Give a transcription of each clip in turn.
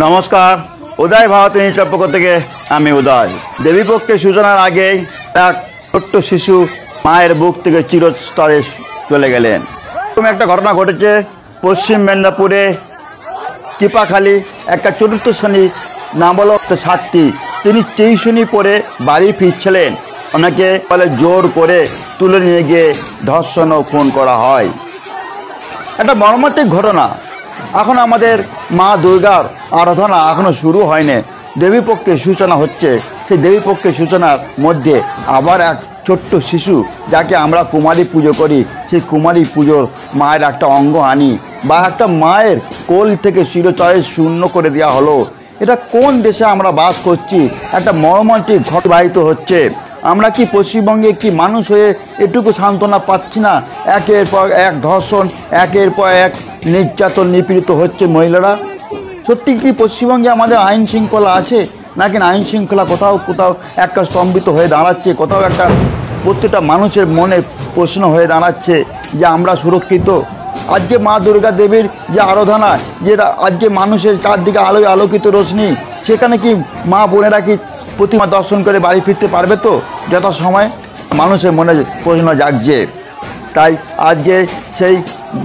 নমস্কার, উদয় ভারত নিউজের পক্ষ থেকে আমি উদয়। দেবীপক্ষের সূচনার আগেই এক ছোট্ট শিশু মায়ের বুক থেকে চিরস্তরে চলে গেলেন। এরকম একটা ঘটনা ঘটেছে পশ্চিম মেদিনীপুরে টিপাখালী। একটা চতুর্থ শ্রেণীর নাবালক ছাত্রী, তিনি টিউশনি পড়ে বাড়ি ফিরছিলেন, অনেকে বলে জোর করে তুলে নিয়ে গিয়ে ধর্ষণ ও খুন করা হয়। একটা মর্মান্তিক ঘটনা। এখন আমাদের মা দুর্গার আরাধনা এখনও শুরু হয়নি, দেবীপক্ষের সূচনা হচ্ছে। সেই দেবীপক্ষের সূচনার মধ্যে আবার এক ছোট্ট শিশু, যাকে আমরা কুমারী পুজো করি, সেই কুমারী পুজোর মায়ের একটা অঙ্গ আনি বা একটা মায়ের কোল থেকে চিরতরে শূন্য করে দেওয়া হলো। এটা কোন দেশে আমরা বাস করছি? একটা মর্মান্তিক ঘটবাহিত হচ্ছে। আমরা কি পশ্চিমবঙ্গে কি মানুষ হয়ে এটুকু সান্ত্বনা পাচ্ছি না? একের পর এক ধর্ষণ, একের পর এক নির্যাতন, নিপীড়িত হচ্ছে মহিলারা। সত্যি কি পশ্চিমবঙ্গে আমাদের আইন শৃঙ্খলা আছে? নাকি আইন শৃঙ্খলা কোথাও কোথাও একটা স্তম্ভিত হয়ে দাঁড়াচ্ছে, কোথাও একটা প্রত্যেকটা মানুষের মনে প্রশ্ন হয়ে দাঁড়াচ্ছে যে আমরা সুরক্ষিত? আজকে মা দুর্গা দেবীর যে আরাধনা, যেটা আজকে মানুষের চারদিকে আলোয় আলোকিত রোশনি, সেখানে কি মা বোনেরা কি প্রতিমা দর্শন করে বাড়ি ফিরতে পারবে তো যথাসময়? মানুষের মনে প্রশ্ন জাগছে। তাই আজকে সেই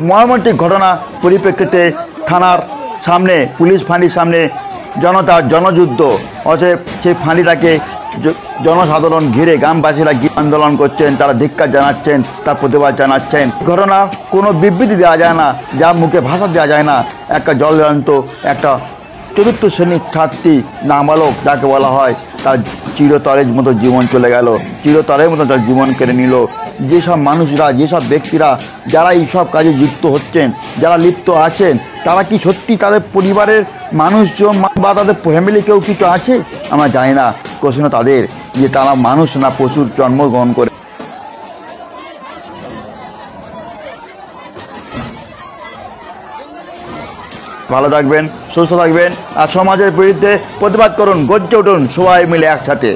মর্মান্তিক ঘটনা পরিপ্রেক্ষিতে থানার সামনে, পুলিশ ফাঁড়ির সামনে জনতার জনযুদ্ধ। অতএব সেই ফাঁড়িটাকে জনসাধারণ ঘিরে গ্রামবাসীরা আন্দোলন করছেন, তারা ধিক্কার জানাচ্ছেন, তার প্রতিবাদ জানাচ্ছেন। ঘটনা কোনো বিবৃতি দেওয়া যায় না, যা মুখে ভাষা দেওয়া যায় না। একটা জলজান্ত একটা চতুর্থ শ্রেণীর ছাত্রী নাবালক, যাকে বলা হয়, তার চিরতরের মতো জীবন চলে গেল, চিরতরের মতো তার জীবন কেড়ে নিল। যেসব মানুষরা, যেসব ব্যক্তিরা যারা এইসব কাজে যুক্ত হচ্ছেন, যারা লিপ্ত আছেন, তারা কি সত্যি তাদের পরিবারের মানুষজন বা তাদের ফ্যামিলি কেউ কিছু আছে? আমরা জানি না। প্রশ্ন তাদের যে তারা মানুষ না পশুর জন্মগ্রহণ করে। ভালো থাকবেন, সুস্থ থাকবেন, আর সমাজের বিরুদ্ধে প্রতিবাদ করুন, গর্জে উঠুন সবাই মিলে একসাথে।